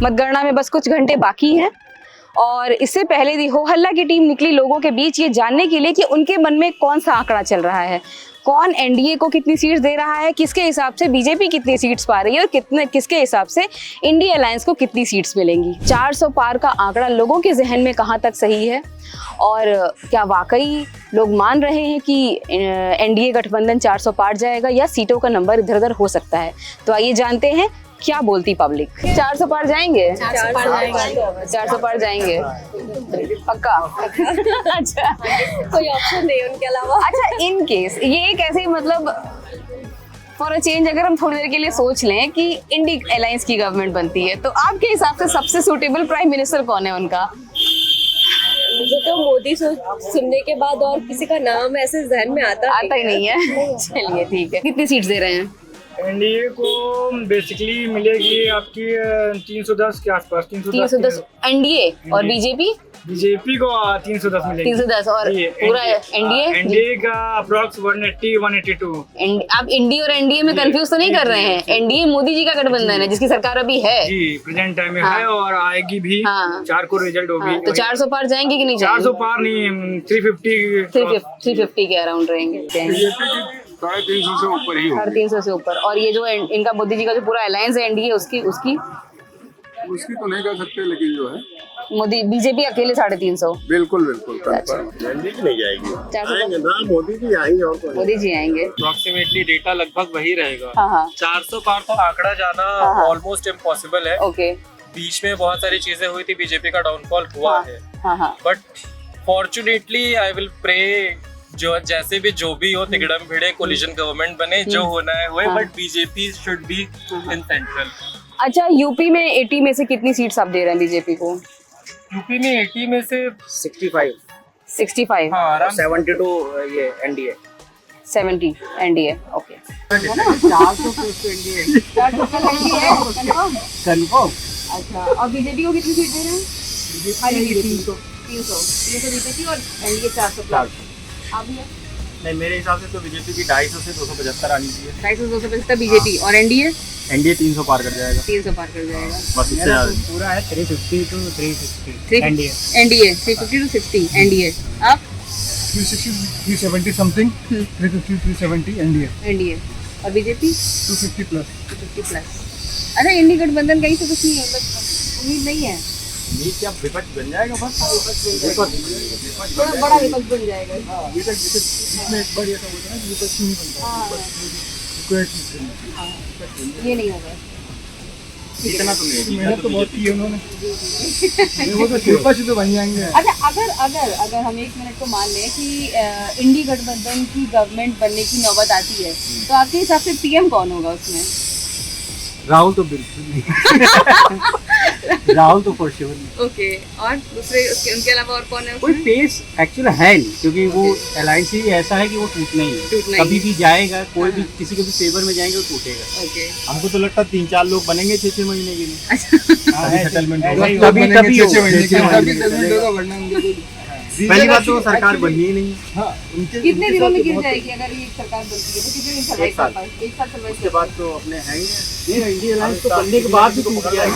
मतगणना में बस कुछ घंटे बाकी हैं और इससे पहले भी हो हल्ला की टीम निकली लोगों के बीच ये जानने के लिए कि उनके मन में कौन सा आंकड़ा चल रहा है, कौन एनडीए को कितनी सीट्स दे रहा है, किसके हिसाब से बीजेपी कितनी सीट्स पा रही है और किसके हिसाब से इंडिया अलायंस को कितनी सीट्स मिलेंगी। 400 पार का आंकड़ा लोगों के जहन में कहाँ तक सही है और क्या वाकई लोग मान रहे हैं कि एनडीए गठबंधन 400 पार जाएगा या सीटों का नंबर इधर उधर हो सकता है। तो आइए जानते हैं क्या बोलती पब्लिक। 400 पार जाएंगे? 400 पार जाएंगे पक्का? अच्छा, कोई ऑप्शन नहीं उनके अलावा। अच्छा, इन केस ये एक ऐसे मतलब फॉर अ चेंज अगर हम थोड़ी देर के लिए सोच लें कि इंडिया अलायंस की गवर्नमेंट बनती है तो आपके हिसाब से सबसे सूटेबल प्राइम मिनिस्टर कौन है उनका? मुझे तो मोदी सुनने के बाद और किसी का नाम ऐसे जहन में आता ही नहीं है। चलिए ठीक है, कितनी सीट्स दे रहे हैं? एनडीए को बेसिकली मिलेगी आपकी 310 के आसपास। 310 एनडीए और बीजेपी को 310 मिलेगी। 310 और पूरा एनडीए का अप्रॉक्स 180 182। आप इंडिया और एनडीए में कंफ्यूज तो नहीं कर रहे हैं? एनडीए मोदी जी का गठबंधन है जिसकी सरकार अभी है जी, प्रेजेंट टाइम में है और आएगी भी। 4 को रिजल्ट होगी। तो 400 पार जाएंगे कि नहीं? 400 पार नहीं, 350 के अराउंड रहेंगे। 350 से ऊपर ही, 350 से ऊपर। और ये जो इनका मोदी जी का जो पूरा अलायंस है एनडीए उसकी तो नहीं कर सकते, लेकिन जो है मोदी बीजेपी अकेले 350। बिल्कुल एनडीए की नहीं जाएगी, आएंगे ना मोदी जी आएंगे और तो मोदी जी आएंगे। अप्रोक्सीमेटली डेटा लगभग वही रहेगा। हाँ। 400 पार तो आंकड़ा जाना ऑलमोस्ट इम्पॉसिबल है। ओके, बीच में बहुत सारी चीजें हुई थी, बीजेपी का डाउनफॉल हुआ है। But fortunately I will pray जो जैसे भी जो भी हो तिगड़म भिड़े कोलिजन गवर्नमेंट बने, जो होना है हुए, but BJP should be in central. अच्छा, यूपी में 80 में से कितनी सीट्स आप दे रहे हैं बीजेपी को? यूपी में 80 में से 65। हाँ, 72 ये NDA. 70 NDA. Okay, 400 NDA confirm. अच्छा, और बीजेपी को कितनी सीट दे रहे हैं? 300 बीजेपी और एनडीए 400 प्लस। आप नहीं, मेरे हिसाब से तो बीजेपी की 250 से 275 आनी चाहिए। 250 275 बीजेपी और एनडीए 300 पार कर जाएगा। 300 पार कर जाएगा बस, इससे पूरा है 350 to 360 एनडीए 350 to 60 एनडीए। आप 360 370 समथिंग, 350 370 एनडीए और बीजेपी 250 प्लस। 250 प्लस। अच्छा, इंडी गठबंधन कहीं से कुछ नहीं है, मतलब उम्मीद नहीं है? नहीं, क्या विपक्ष बन जाएगा? बस थोड़ा बड़ा विपक्ष बन जाएगा। इसमें एक बार ऐसा होता है ना, विपक्ष नहीं बनता, ये नहीं होगा। इतना तो नहीं, मेहनत तो बहुत की है उन्होंने। वो तो विपक्ष तो बन जाएंगे। अच्छा, अगर हम 1 मिनट को मान लें कि इंडी गठबंधन की गवर्नमेंट बनने की नौबत आती है तो आपके हिसाब से पीएम कौन होगा उसमें? राहुल तो बिल्कुल नहीं। राहुल तो फॉर श्योर नहीं। ओके, और दूसरे उनके अलावा और कौन है? कोई पेस एक्चुअल है नहीं, क्योंकि वो अलायंस ही ऐसा है कि वो टूटना ही है। कभी भी जाएगा, कोई भी किसी के भी फेवर में जाएंगे वो टूटेगा। ओके, हमको तो लगता है 3-4 लोग बनेंगे 6-6 महीने के लिए। सेटलमेंट पहली बात तो सरकार बननी ही नहीं। कितने दिनों में गिर जाएगी अगर ये सरकार बनती है? तो कितने दिन सर्वाइव कर पाएगी? 1 साल सर्वाइव उसके बाद तो अपने हैं ही। इंडिया अलायंस तो बनने के बाद भी टूट गया है।